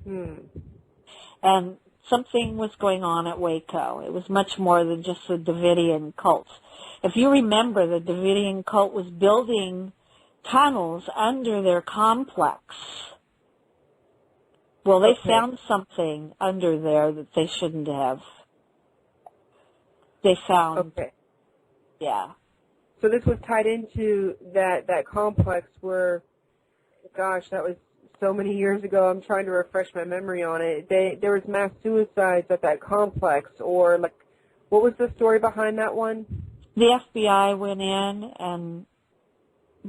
Hmm. And something was going on at Waco. It was much more than just the Davidian cult. If you remember, the Davidian cult was building tunnels under their complex. Well, they found something under there that they shouldn't have. They found, yeah. So this was tied into that complex where, gosh, that was so many years ago. I'm trying to refresh my memory on it. There was mass suicides at that complex, or like, what was the story behind that one? The FBI went in and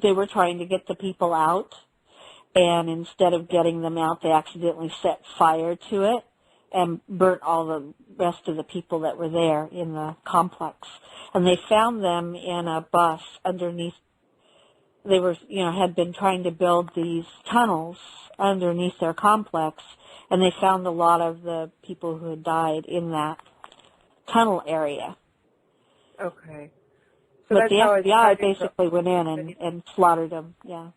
they were trying to get the people out, and instead of getting them out, they accidentally set fire to it and burnt all the rest of the people that were there in the complex. And they found them in a bus underneath. They were, had been trying to build these tunnels underneath their complex, and they found a lot of the people who had died in that tunnel area. Okay. So but the FBI basically went in and slaughtered them, yeah.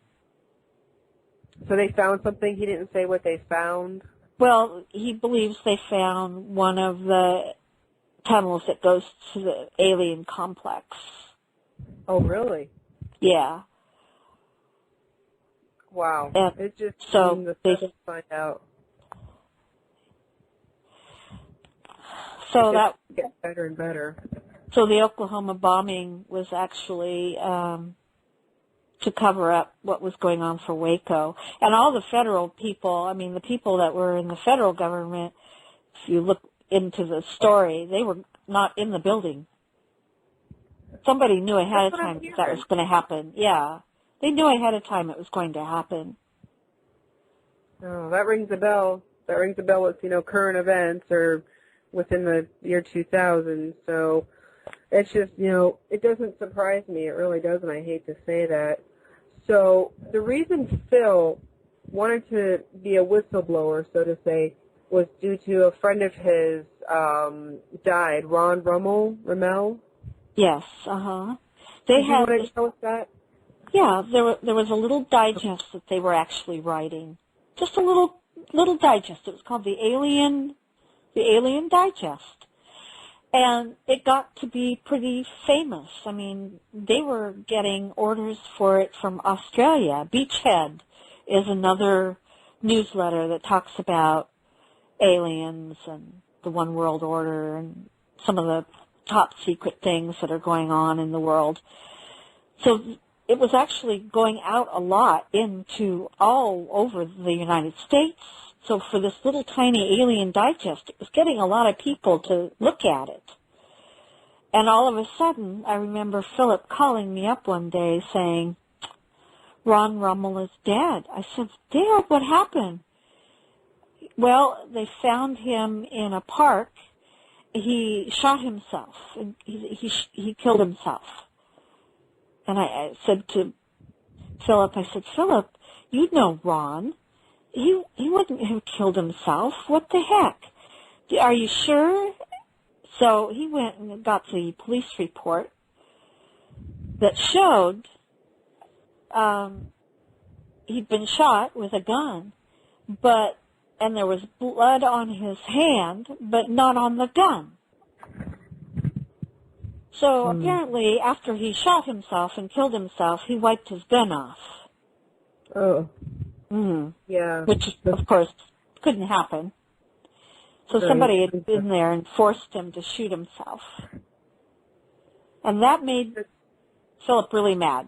So they found something? He didn't say what they found? Well, he believes they found one of the tunnels that goes to the alien complex. Oh, really? Yeah. Wow. And it just so they find out. So that gets better and better. So the Oklahoma bombing was actually to cover up what was going on for Waco. And all the federal people, the people that were in the federal government, if you look into the story, they were not in the building. Somebody knew ahead of time that was going to happen. Yeah. They knew ahead of time it was going to happen. Oh, that rings a bell. That rings a bell with, current events or within the year 2000. So it's just, it doesn't surprise me. It really doesn't. I hate to say that. So the reason Phil wanted to be a whistleblower, so to say, was due to a friend of his died, Ron Rummel? Yes, uh-huh. Did you want to tell us that? Yeah, there was a little digest that they were actually writing. Just a little digest. It was called the Alien Digest. And it got to be pretty famous. They were getting orders for it from Australia. Beachhead is another newsletter that talks about aliens and the One World Order and some of the top secret things that are going on in the world. So it was actually going out a lot into all over the United States. So for this little tiny Alien Digest, it was getting a lot of people to look at it. And all of a sudden, I remember Philip calling me up one day saying, Ron Rummel is dead. I said, Dad, what happened? Well, they found him in a park. He shot himself. He killed himself. And I said to Philip, Philip, you know Ron. He wouldn't have killed himself. What the heck? Are you sure? So he went and got the police report that showed he'd been shot with a gun, and there was blood on his hand, but not on the gun. So apparently, after he shot himself and killed himself, he wiped his gun off. Oh. Yeah. Which, of course, couldn't happen. So somebody had been there and forced him to shoot himself. And that made Philip really mad.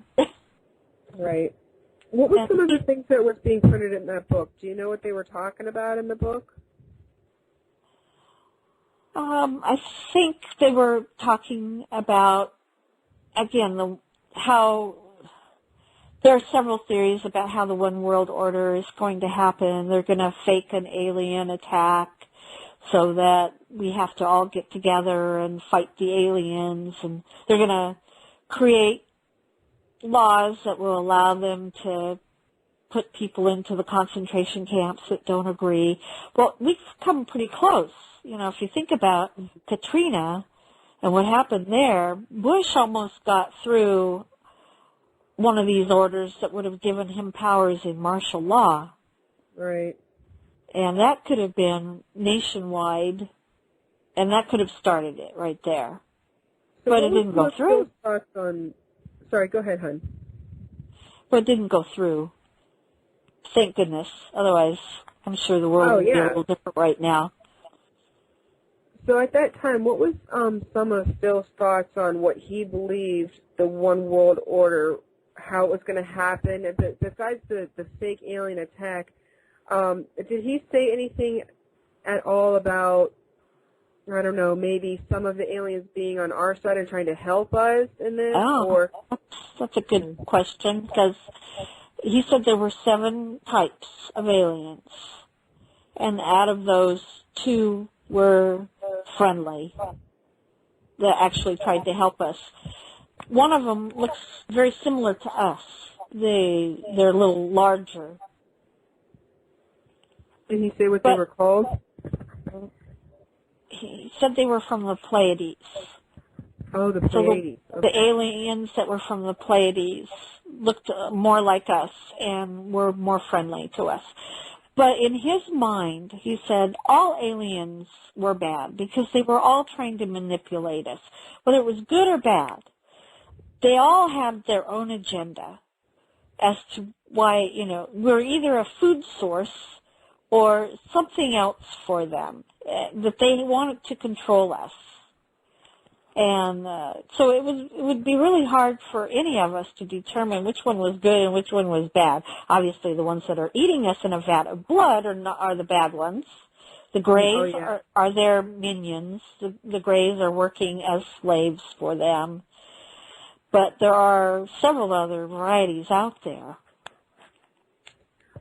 Right. What was some of the things that was being printed in that book? Do you know what they were talking about in the book? I think they were talking about, again, how there are several theories about how the One World Order is going to happen. They're going to fake an alien attack so that we have to all get together and fight the aliens, and they're going to create laws that will allow them to put people into the concentration camps that don't agree. Well, we've come pretty close. If you think about Katrina and what happened there, Bush almost got through one of these orders that would have given him powers in martial law. Right. And that could have been nationwide, and that could have started it right there. So but it didn't go through. Thoughts on, sorry, go ahead, hon. But it didn't go through. Thank goodness. Otherwise, I'm sure the world would be a little different right now. So at that time, what was some of Phil's thoughts on what he believed the one world order, how it was going to happen? Besides the fake alien attack, did he say anything at all about, I don't know, maybe some of the aliens being on our side and trying to help us in this? Or that's a good question, because he said there were 7 types of aliens, and out of those, 2 were friendly that actually tried to help us. One of them looks very similar to us. They're a little larger. Did he say what they were called? He said they were from the Pleiades. Oh, the Pleiades. So the aliens that were from the Pleiades looked more like us and were more friendly to us. But in his mind, he said all aliens were bad because they were all trying to manipulate us. Whether it was good or bad, they all had their own agenda as to why, we're either a food source or something else for them, that they wanted to control us. And so it would be really hard for any of us to determine which one was good and which one was bad. Obviously, the ones that are eating us in a vat of blood are the bad ones. The Greys are their minions. The Greys are working as slaves for them. But there are several other varieties out there.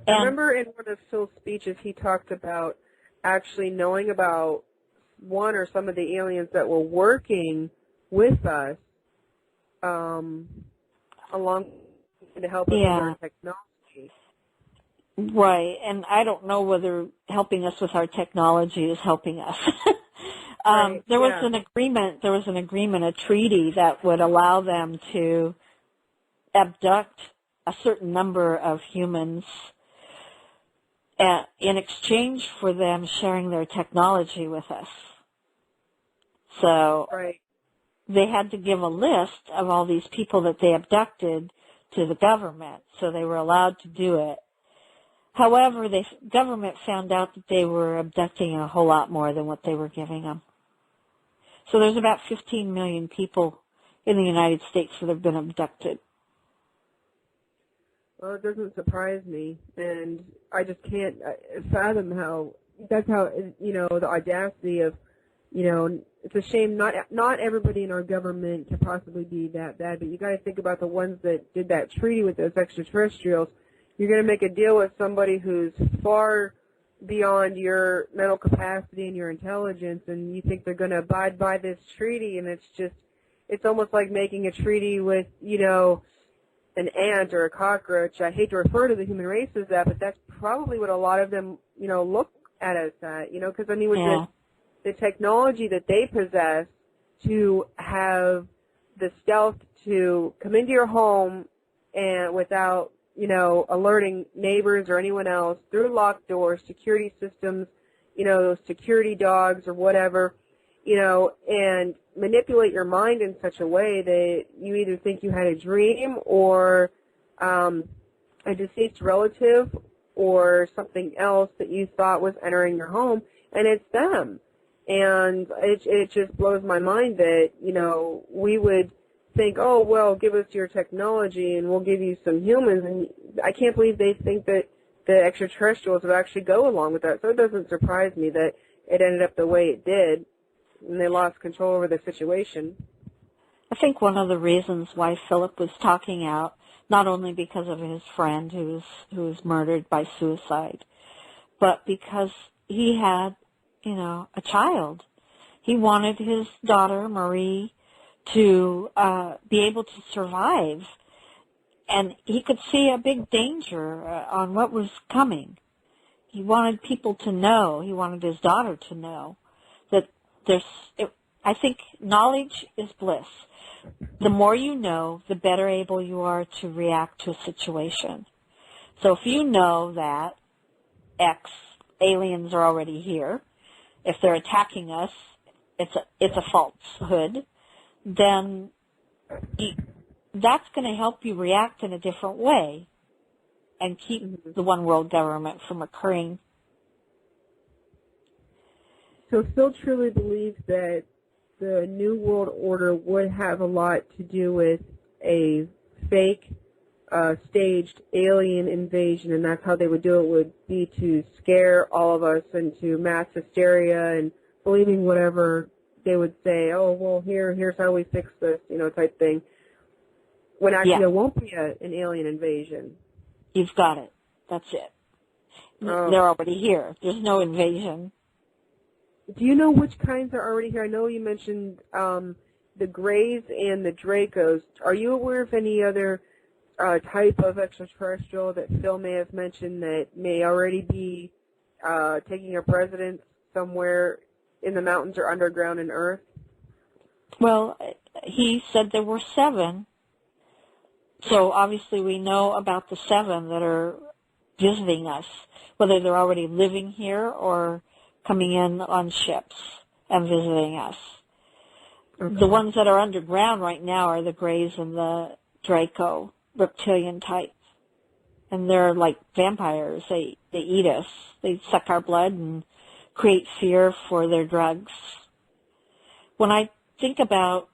I remember in one of Phil's speeches he talked about actually knowing about one or some of the aliens that were working with us along to help us with our technology. Right, and I don't know whether helping us with our technology is helping us. There was an agreement, a treaty that would allow them to abduct a certain number of humans in exchange for them sharing their technology with us. So they had to give a list of all these people that they abducted to the government, so they were allowed to do it. However, the government found out that they were abducting a whole lot more than what they were giving them. So there's about 15 million people in the United States that have been abducted. Well, it doesn't surprise me, and I just can't fathom how the audacity of, it's a shame not everybody in our government can possibly be that bad, but you got to think about the ones that did that treaty with those extraterrestrials. You're going to make a deal with somebody who's far beyond your mental capacity and your intelligence, and you think they're going to abide by this treaty, and it's almost like making a treaty with, an ant or a cockroach. I hate to refer to the human race as that, but that's probably what a lot of them, look at us at, because with the technology that they possess to have the stealth to come into your home and without, alerting neighbors or anyone else through locked doors, security systems, those security dogs or whatever, and manipulate your mind in such a way that you either think you had a dream or a deceased relative or something else that you thought was entering your home, and it's them. And it just blows my mind that, we would think, oh, well, give us your technology and we'll give you some humans. And I can't believe they think that the extraterrestrials would actually go along with that. So it doesn't surprise me that it ended up the way it did and they lost control over the situation. I think one of the reasons why Philip was talking out, not only because of his friend who was murdered by suicide, but because he had, a child. He wanted his daughter, Marie, to be able to survive. And he could see a big danger on what was coming. He wanted people to know, he wanted his daughter to know that I think knowledge is bliss. The more you know, the better able you are to react to a situation. So if you know that X aliens are already here. If they're attacking us, it's a falsehood. Then that's going to help you react in a different way and keep the one world government from occurring. So Phil truly believes that the New World Order would have a lot to do with a fake, staged alien invasion, and that's how they would do it, would be to scare all of us into mass hysteria and believing whatever they would say, oh, well, here's how we fix this, type thing, when actually there won't be an alien invasion. You've got it. That's it. Oh. They're already here. There's no invasion. Do you know which kinds are already here? I know you mentioned the Greys and the Dracos. Are you aware of any other type of extraterrestrial that Phil may have mentioned that may already be taking up residence somewhere in the mountains or underground in Earth? Well, he said there were 7. So obviously we know about the 7 that are visiting us, whether they're already living here or coming in on ships and visiting us. Okay. The ones that are underground right now are the Greys and the Draco, reptilian types. And they're like vampires. They eat us. They suck our blood and create fear for their drugs. When I think about,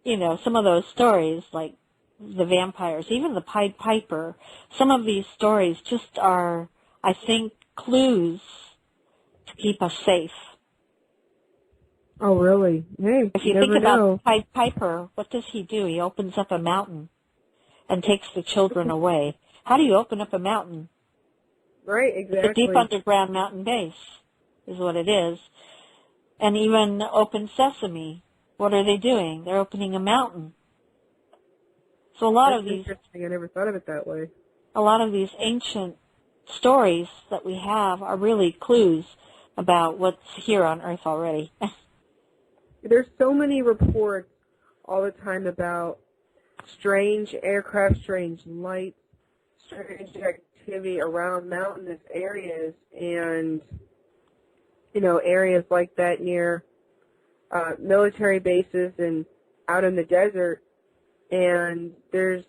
some of those stories, like the vampires, even the Pied Piper, some of these stories just are, I think, clues to keep us safe. Oh, really? Hey, if you think about Pied Piper, what does he do? He opens up a mountain and takes the children away. How do you open up a mountain? Right, exactly. It's a deep underground mountain base is what it is. And even Open Sesame, what are they doing? They're opening a mountain. So That's interesting. I never thought of it that way. A lot of these ancient stories that we have are really clues about what's here on Earth already. There's so many reports all the time about strange aircraft, strange lights, strange activity around mountainous areas, and areas like that near military bases and out in the desert. And there's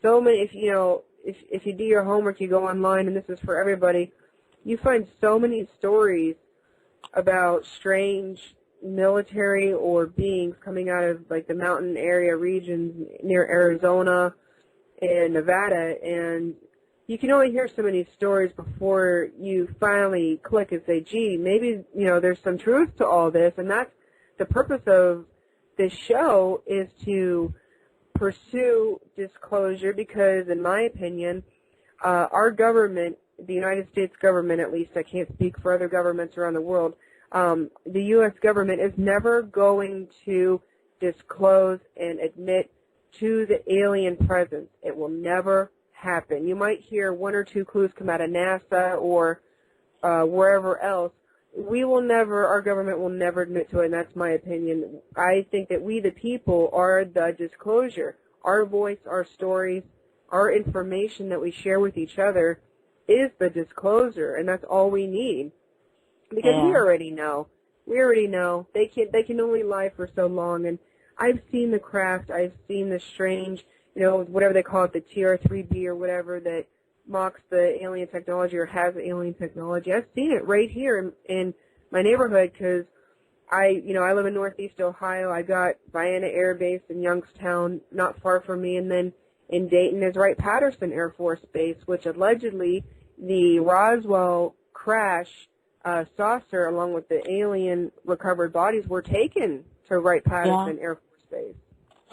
so many. If you do your homework, you go online, and this is for everybody, you find so many stories about strange military or beings coming out of like the mountain area regions near Arizona and Nevada, and you can only hear so many stories before you finally click and say, gee, maybe there's some truth to all this. And that's the purpose of this show, is to pursue disclosure, because in my opinion, our government, the United States government at least, I can't speak for other governments around the world, the U.S. government is never going to disclose and admit to the alien presence. It will never happen. You might hear 1 or 2 clues come out of NASA or wherever else. Our government will never admit to it, and that's my opinion. I think that we, the people, are the disclosure. Our voice, our stories, our information that we share with each other is the disclosure, and that's all we need. Because we already know. We already know. They can only lie for so long, and I've seen the craft. I've seen the strange, whatever they call it, the TR-3B or whatever, that mocks the alien technology or has alien technology. I've seen it right here in my neighborhood, because I live in Northeast Ohio. I got Vienna Air Base in Youngstown, not far from me, and then in Dayton is Wright-Patterson Air Force Base, which allegedly the Roswell crash saucer, along with the alien recovered bodies, were taken to Wright-Patterson Air Force Base.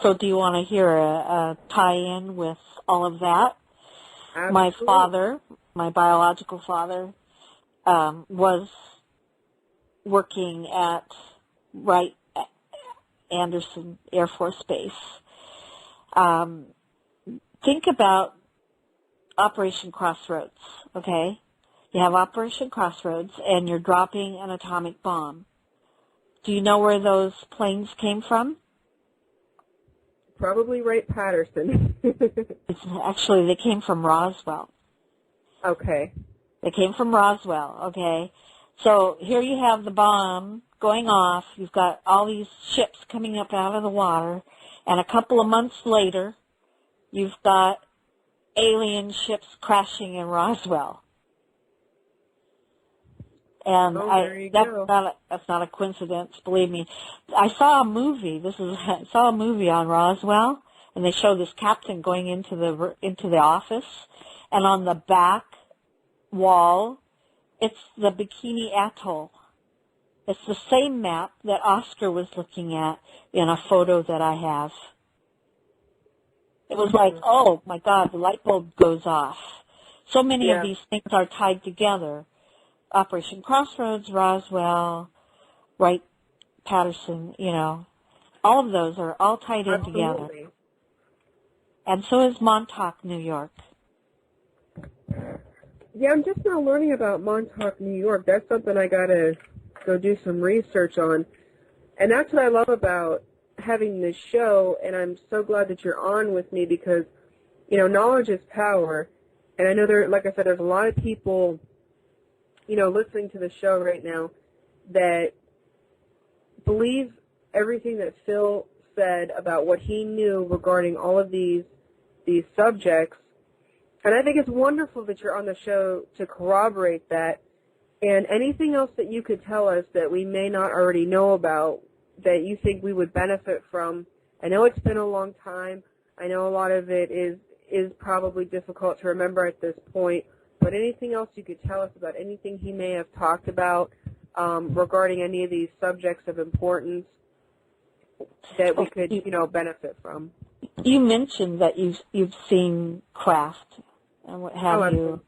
So do you want to hear a tie-in with all of that? Absolutely. My father, my biological father, was working at Wright-Anderson Air Force Base. Think about Operation Crossroads, okay? You have Operation Crossroads, and you're dropping an atomic bomb. Do you know where those planes came from? Probably Wright-Patterson. Actually, they came from Roswell. Okay. They came from Roswell, okay? So here you have the bomb going off. You've got all these ships coming up out of the water. And a couple of months later, you've got alien ships crashing in Roswell. And that's not a coincidence, believe me. I saw a movie. I saw a movie on Roswell, and they show this captain going into the office, and on the back wall, it's the Bikini Atoll. It's the same map that Oscar was looking at in a photo that I have. It was like, oh my God, the light bulb goes off. So many of these things are tied together. Operation Crossroads, Roswell, Wright-Patterson, all of those are all tied in together. And so is Montauk, New York. Yeah, I'm just now learning about Montauk, New York. That's something I got to go do some research on. And that's what I love about having this show, and I'm so glad that you're on with me because, knowledge is power. And I know like I said, there's a lot of people listening to the show right now that believe everything that Phil said about what he knew regarding all of these subjects. And I think it's wonderful that you're on the show to corroborate that. And anything else that you could tell us that we may not already know about that you think we would benefit from. I know it's been a long time. I know a lot of it is probably difficult to remember at this point. But anything else you could tell us about anything he may have talked about regarding any of these subjects of importance that we could, benefit from? You mentioned that you've seen craft and what have you.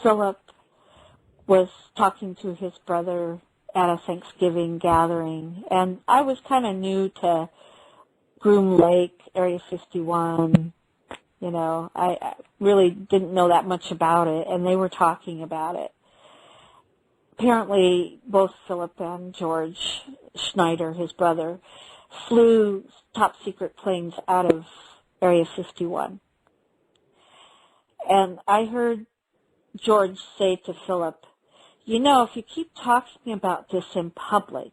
Philip was talking to his brother at a Thanksgiving gathering, and I was kind of new to Groom Lake, Area 51. I really didn't know that much about it, and they were talking about it. Apparently, both Philip and George Schneider, his brother, flew top-secret planes out of Area 51. And I heard George say to Philip, if you keep talking about this in public,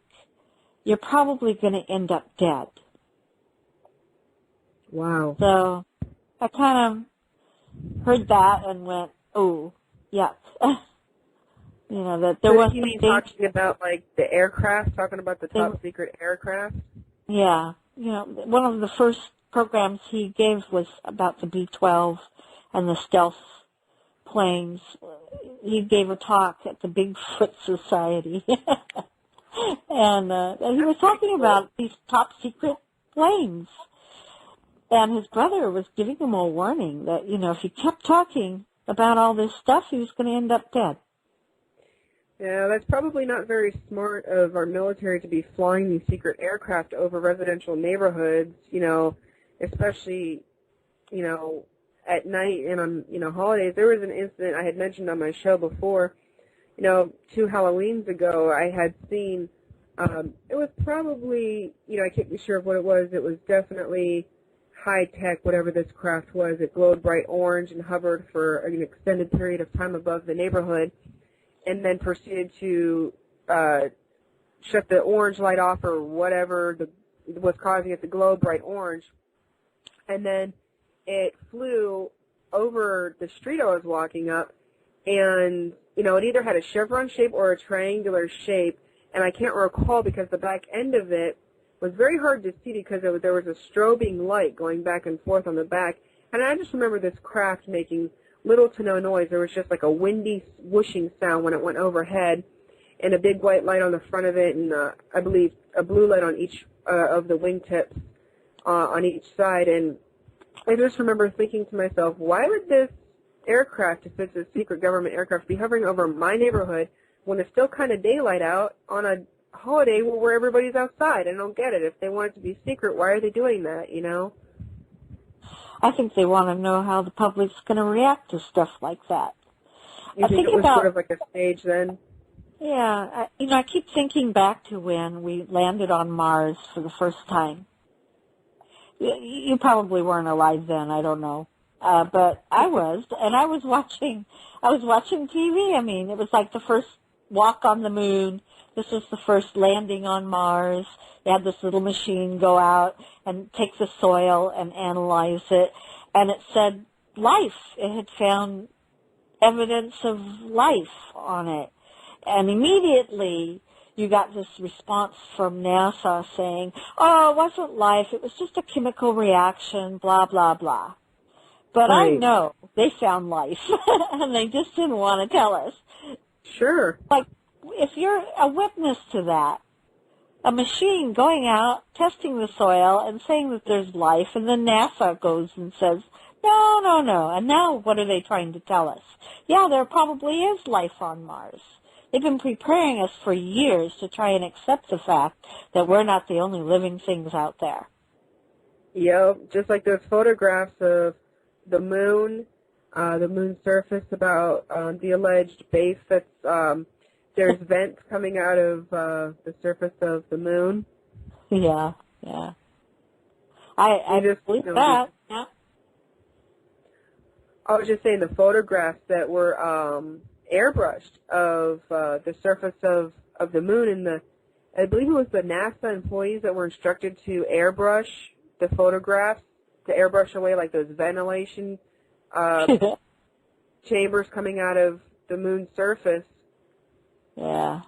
you're probably going to end up dead. Wow. So I kind of heard that and went, oh, yuck. That there was talking about like the aircraft, talking about the top secret aircraft. Yeah, one of the first programs he gave was about the B-12 and the stealth planes. He gave a talk at the Bigfoot Society, and he was talking about these top secret planes. And his brother was giving him a warning that, if he kept talking about all this stuff, he was going to end up dead. Yeah, that's probably not very smart of our military to be flying these secret aircraft over residential neighborhoods, especially, at night and on, holidays. There was an incident I had mentioned on my show before, 2 Halloweens ago. I had seen, it was probably, I can't be sure of what it was. It was definitely high-tech, whatever this craft was. It glowed bright orange and hovered for an extended period of time above the neighborhood and then proceeded to shut the orange light off or whatever was causing it to glow bright orange. And then it flew over the street I was walking up, and, it either had a chevron shape or a triangular shape, and I can't recall because the back end of it was very hard to see because there was a strobing light going back and forth on the back. And I just remember this craft making little to no noise. There was just like a windy whooshing sound when it went overhead, and a big white light on the front of it, and I believe a blue light on each of the wingtips on each side. And I just remember thinking to myself, why would this aircraft, if it's a secret government aircraft, be hovering over my neighborhood when it's still kind of daylight out on a holiday where everybody's outside? I don't get it. If they want it to be secret, why are they doing that, I think they want to know how the public's going to react to stuff like that. You think it was sort of like a stage then? Yeah. I keep thinking back to when we landed on Mars for the first time. You probably weren't alive then, I don't know. But I was, and I was watching TV. I mean, it was like the first walk on the moon. This was the first landing on Mars. They had this little machine go out and take the soil and analyze it, and it said life. It had found evidence of life on it. And immediately you got this response from NASA saying, oh, it wasn't life, it was just a chemical reaction, blah, blah, blah. But Right. I know they found life, and they just didn't want to tell us. Sure. Like, if you're a witness to that, a machine going out, testing the soil, and saying that there's life, and then NASA goes and says, no, no, no. And now what are they trying to tell us? Yeah, there probably is life on Mars. They've been preparing us for years to try and accept the fact that we're not the only living things out there. Yep, just like those photographs of the moon surface, about the alleged base that's, there's vents coming out of the surface of the moon. Yeah, yeah. I just believe that, yeah. I was just saying the photographs that were airbrushed of the surface of the moon, and I believe it was the NASA employees that were instructed to airbrush the photographs, to airbrush away like those ventilation chambers coming out of the moon's surface. Yeah.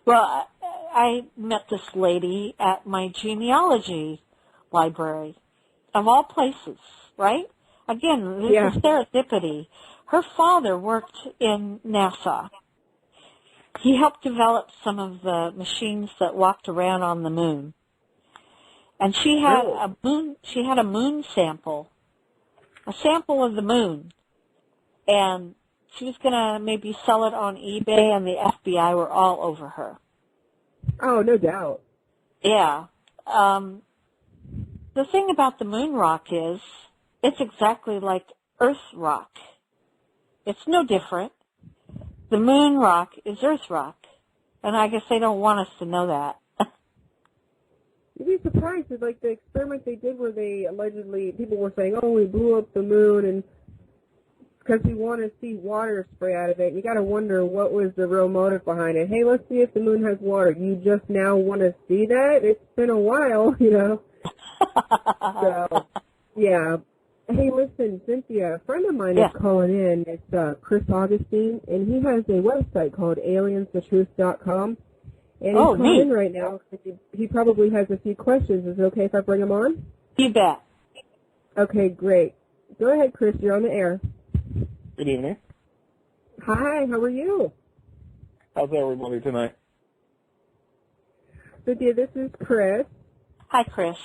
Well, I met this lady at my genealogy library, of all places, right? Again, this is serendipity. Her father worked in NASA. He helped develop some of the machines that walked around on the moon. And she had a moon sample, a sample of the moon. And she was going to maybe sell it on eBay, and the FBI were all over her. Oh, no doubt. Yeah. The thing about the moon rock is it's exactly like Earth rock. It's no different. The moon rock is Earth rock. And I guess they don't want us to know that. You'd be surprised with, like, the experiment they did where they allegedly, people were saying, oh, we blew up the moon and because we want to see water spray out of it. You got to wonder what was the real motive behind it. Hey, let's see if the moon has water. You just now want to see that? It's been a while, you know. So, yeah. Hey, listen, Cynthia, a friend of mine is calling in. It's Chris Augustine, and he has a website called aliensthetruth.com. And he's calling in right now. He probably has a few questions. Is it okay if I bring him on? You bet. Okay, great. Go ahead, Chris. You're on the air. Good evening. Hi, how are you? How's everybody tonight? Cynthia, this is Chris. Hi, Chris.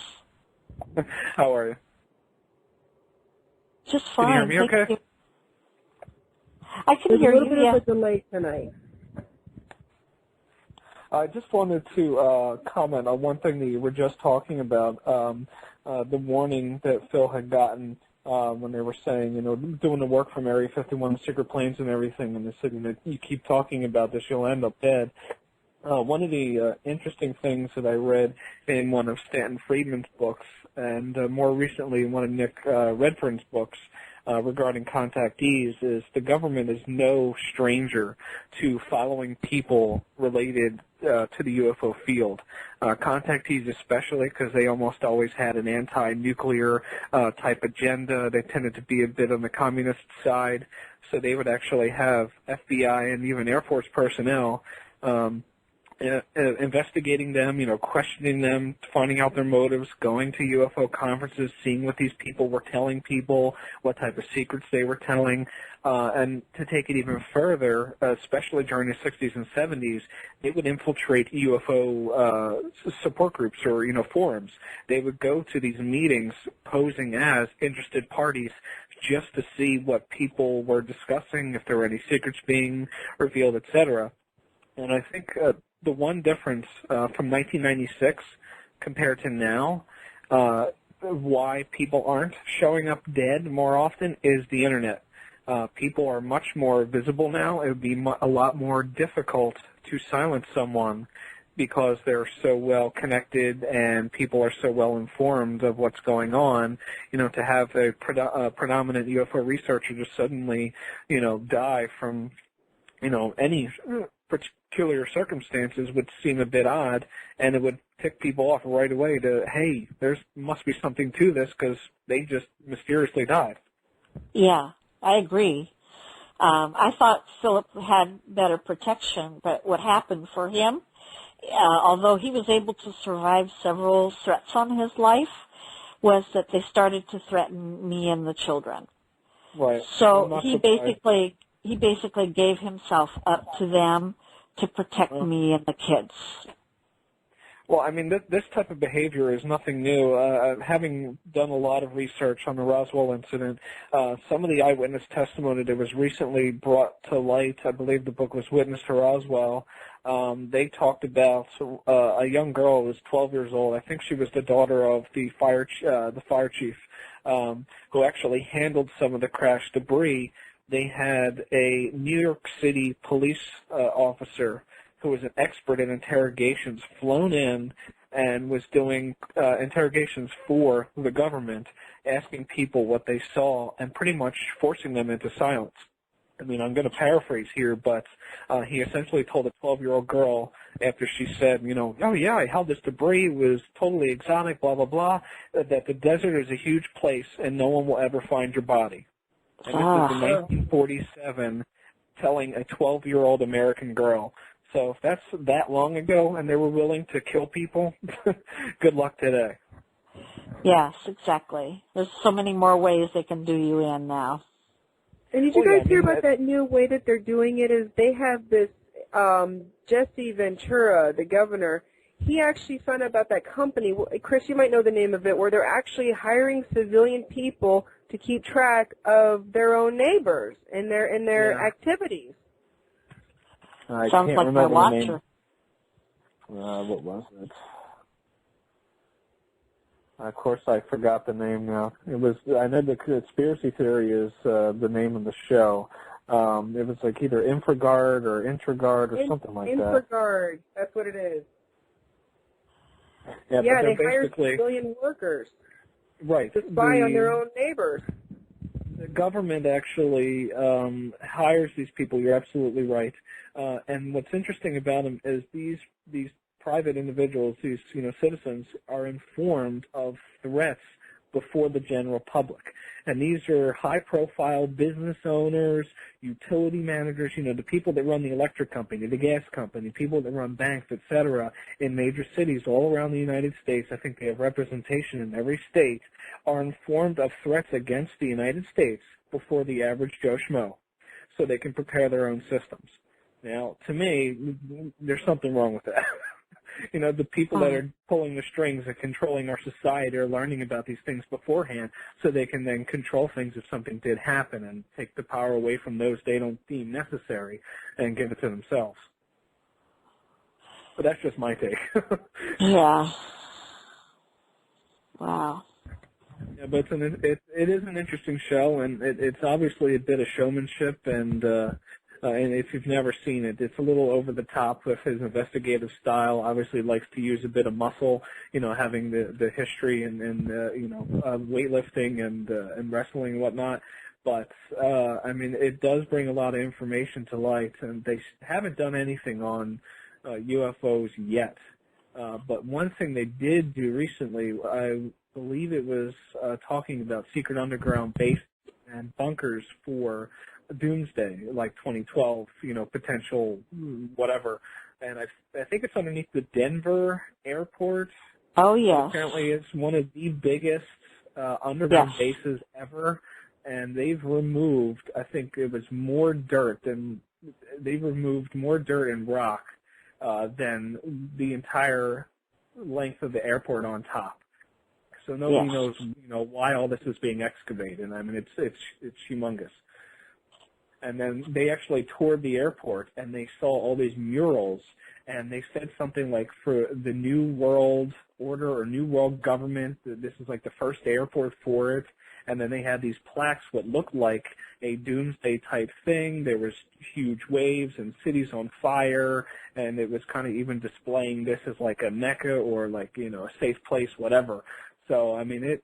How are you? Just fine. Can you hear me okay? I can hear you, There's a little bit of a delay tonight. I just wanted to comment on one thing that you were just talking about, the warning that Phil had gotten when they were saying, you know, doing the work from Area 51, secret planes and everything, and they said, you know, you keep talking about this, you'll end up dead. One of the interesting things that I read in one of Stanton Friedman's books, and more recently in one of Nick Redfern's books regarding contactees, is the government is no stranger to following people related to the UFO field. Contactees especially, because they almost always had an anti-nuclear type agenda. They tended to be a bit on the communist side, so they would actually have FBI and even Air Force personnel investigating them, you know, questioning them, finding out their motives, going to UFO conferences, seeing what these people were telling people, what type of secrets they were telling, and to take it even further, especially during the 60s and 70s, they would infiltrate UFO support groups or, you know, forums. They would go to these meetings posing as interested parties just to see what people were discussing, if there were any secrets being revealed, etc. And I think the one difference from 1996 compared to now, why people aren't showing up dead more often, is the Internet. People are much more visible now. It would be a lot more difficult to silence someone because they're so well connected and people are so well informed of what's going on, to have a predominant UFO researcher just suddenly, die from, any particular circumstances would seem a bit odd, and it would tick people off right away to, hey, there must be something to this because they just mysteriously died. Yeah, I agree. I thought Philip had better protection, but what happened for him, although he was able to survive several threats on his life, was that they started to threaten me and the children. Right. So he basically gave himself up to them to protect me and the kids. Well, I mean, this type of behavior is nothing new. Having done a lot of research on the Roswell incident, some of the eyewitness testimony that was recently brought to light, I believe the book was Witness to Roswell, they talked about a young girl who was 12 years old. I think she was the daughter of the fire chief, who actually handled some of the crash debris. They had a New York City police officer who was an expert in interrogations, flown in and was doing interrogations for the government, asking people what they saw and pretty much forcing them into silence. I mean, I'm going to paraphrase here, but he essentially told a 12-year-old girl after she said, oh, yeah, I held this debris, it was totally exotic, blah, blah, blah, that the desert is a huge place and no one will ever find your body. And this is in 1947 telling a 12-year-old American girl. So if that's that long ago and they were willing to kill people, good luck today. Yes, exactly. There's so many more ways they can do you in now. And did you guys hear about that new way that they're doing it? Is they have this Jesse Ventura, the governor, he actually found out about that company. Chris, you might know the name of it, where they're actually hiring civilian people to keep track of their own neighbors and their activities. I Sounds can't like remember my the name. watcher. What was it? Of course, I forgot the name now. It was. I know the conspiracy theory is the name of the show. It was like either Infraguard or Intragard or something like that. Infraguard, that's what it is. Yeah, yeah, but they hire basically civilian workers right to spy on their own neighbors. The government actually hires these people. You're absolutely right. And what's interesting about them is these private individuals, these citizens, are informed of threats before the general public. And these are high-profile business owners, utility managers, the people that run the electric company, the gas company, people that run banks, etc., in major cities all around the United States. I think they have representation in every state, are informed of threats against the United States before the average Joe Schmo, so they can prepare their own systems. Now, to me, there's something wrong with that. The people that are pulling the strings and controlling our society are learning about these things beforehand so they can then control things if something did happen and take the power away from those they don't deem necessary and give it to themselves. But that's just my take. Yeah. Wow. Yeah, but it is an interesting show, and it's obviously a bit of showmanship, and if you've never seen it, it's a little over the top with his investigative style. Obviously, likes to use a bit of muscle, having the history and weightlifting and wrestling and whatnot. But I mean, it does bring a lot of information to light, and they haven't done anything on UFOs yet. But one thing they did do recently, I believe it was talking about secret underground bases and bunkers for doomsday, like 2012, potential whatever. And I think it's underneath the Denver airport. Oh, yes. Apparently it's one of the biggest underground bases ever. And they've removed, I think it was more dirt and rock than the entire length of the airport on top. So nobody knows, why all this is being excavated. I mean, it's humongous. And then they actually toured the airport, and they saw all these murals, and they said something like, for the New World Order or New World Government, this is like the first airport for it. And then they had these plaques what looked like a doomsday type thing. There was huge waves and cities on fire, and it was kind of even displaying this as like a Mecca or like, you know, a safe place, whatever. So, I mean, it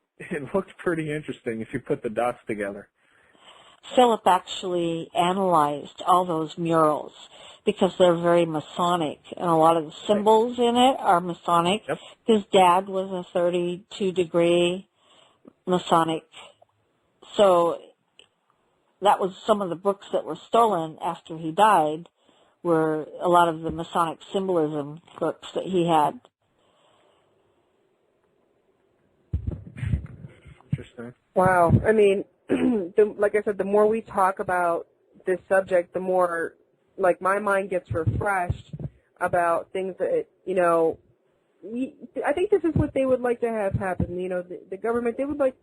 looked pretty interesting if you put the dots together. Philip actually analyzed all those murals because they're very Masonic, and a lot of the symbols in it are Masonic. Yep. His dad was a 32-degree Masonic, so that was some of the books that were stolen after he died, were a lot of the Masonic symbolism books that he had. Interesting. Wow. I mean, like I said, the more we talk about this subject, the more, like, my mind gets refreshed about things that, you know, I think this is what they would like to have happen. You know, the government, they would like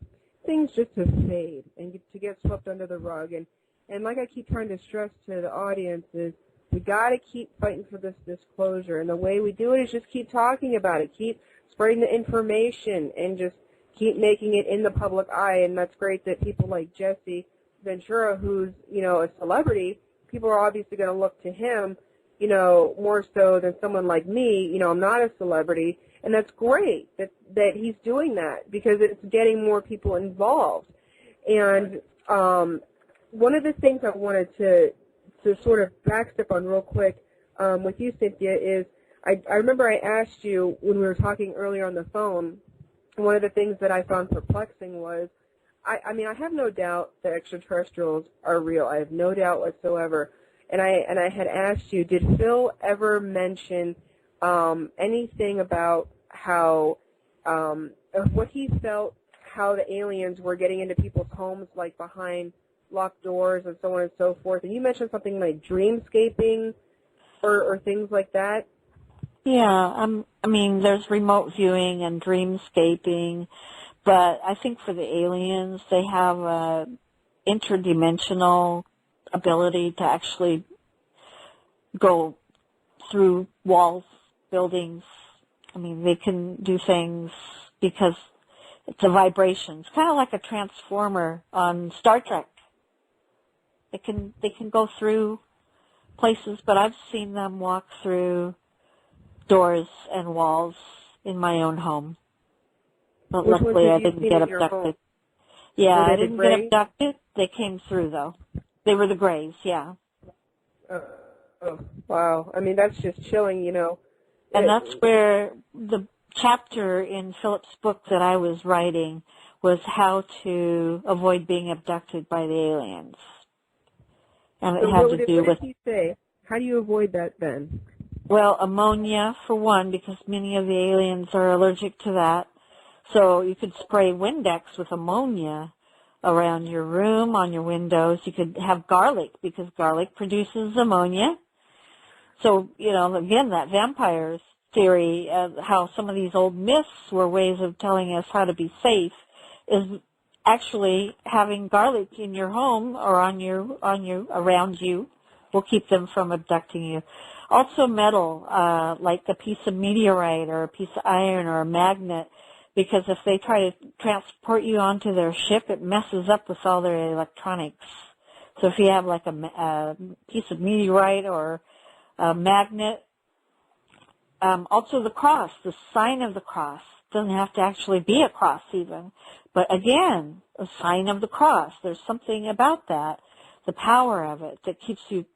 things just to fade and to get swept under the rug. And like I keep trying to stress to the audience is we got to keep fighting for this disclosure. And the way we do it is just keep talking about it, keep spreading the information, and just keep making it in the public eye. And that's great that people like Jesse Ventura, who's, you know, a celebrity, people are obviously going to look to him, you know, more so than someone like me. You know, I'm not a celebrity, and that's great that he's doing that because it's getting more people involved. And one of the things I wanted to sort of backstep on real quick with you, Cynthia, is I remember I asked you when we were talking earlier on the phone, one of the things that I found perplexing was, I mean, I have no doubt that extraterrestrials are real. I have no doubt whatsoever. And I had asked you, did Phil ever mention anything about how, what he felt, how the aliens were getting into people's homes, like behind locked doors and so on and so forth? And you mentioned something like dreamscaping or things like that. Yeah, I mean, there's remote viewing and dreamscaping, but I think for the aliens, they have a interdimensional ability to actually go through walls, buildings. I mean, they can do things because it's a vibration. It's kind of like a transformer on Star Trek. They can go through places, but I've seen them walk through doors and walls in my own home. But luckily I didn't get abducted. Yeah, I didn't get abducted. They came through, though. They were the Greys, yeah. Oh, wow. I mean, that's just chilling, you know. And that's where the chapter in Philip's book that I was writing was how to avoid being abducted by the aliens. And it had to do with... What did he say? How do you avoid that then? Well, ammonia, for one, because many of the aliens are allergic to that. So you could spray Windex with ammonia around your room, on your windows. You could have garlic, because garlic produces ammonia. So, you know, again, that vampires theory, how some of these old myths were ways of telling us how to be safe, is actually having garlic in your home or around you will keep them from abducting you. Also metal, like a piece of meteorite or a piece of iron or a magnet, because if they try to transport you onto their ship, it messes up with all their electronics. So if you have like a piece of meteorite or a magnet, also the cross, the sign of the cross, doesn't have to actually be a cross even, but again, a sign of the cross. There's something about that, the power of it, that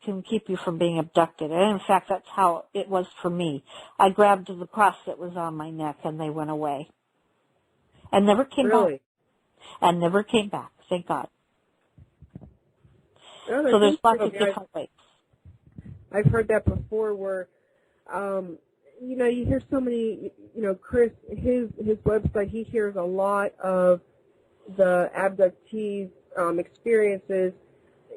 can keep you from being abducted. And in fact, that's how it was for me. I grabbed the cross that was on my neck, and they went away, and never came back. And never came back. Thank God. Oh, so there's lots of different ways. I've heard that before, where you know, you hear so many, you know, Chris, his website, he hears a lot of the abductees' experiences.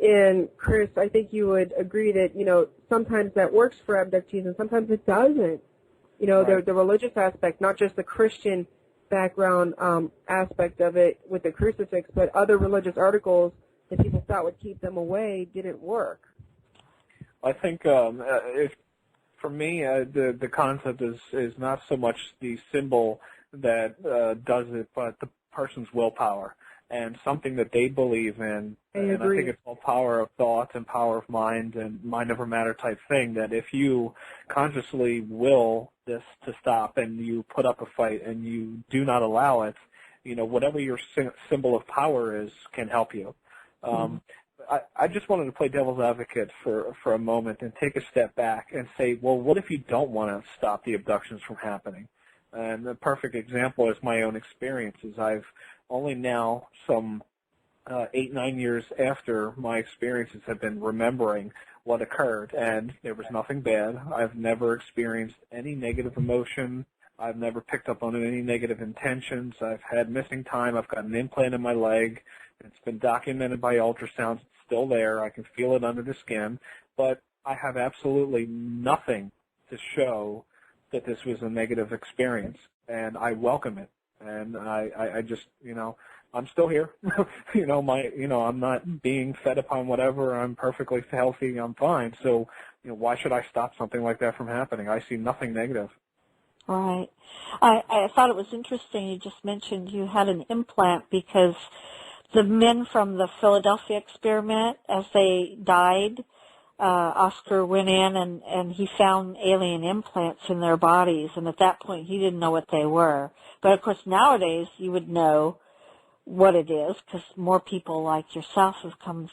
And Chris, I think you would agree that, you know, sometimes that works for abductees and sometimes it doesn't. You know, right. the religious aspect, not just the Christian background aspect of it with the crucifix, but other religious articles that people thought would keep them away didn't work. I think for me, the concept is not so much the symbol that does it, but the person's willpower. and something that they believe in. And I think it's all power of thought and power of mind and mind over matter type thing, that if you consciously will this to stop and you put up a fight and you do not allow it, whatever your symbol of power is can help you. I just wanted to play devil's advocate for a moment and take a step back and say, well, what if you don't want to stop the abductions from happening? And the perfect example is my own experiences. I've only now, some 8-9 years after my experiences, have been remembering what occurred, and there was nothing bad. I've never experienced any negative emotion. I've never picked up on any negative intentions. I've had missing time. I've got an implant in my leg. It's been documented by ultrasounds. It's still there. I can feel it under the skin. But I have absolutely nothing to show that this was a negative experience, and I welcome it. And I just, I'm still here. I'm not being fed upon whatever. I'm perfectly healthy. I'm fine. So, why should I stop something like that from happening? I see nothing negative. Right. I thought it was interesting you just mentioned you had an implant, because the men from the Philadelphia experiment, as they died, Oscar went in and he found alien implants in their bodies, and at that point he didn't know what they were. But of course nowadays you would know what it is, because more people like yourself have come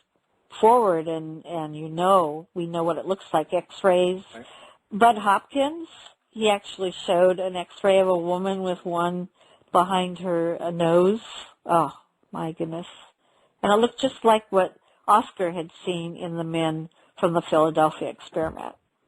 forward, and we know what it looks like, x-rays. Right. Bud Hopkins, he actually showed an x-ray of a woman with one behind her nose. Oh, my goodness. And it looked just like what Oscar had seen in the men from the Philadelphia experiment.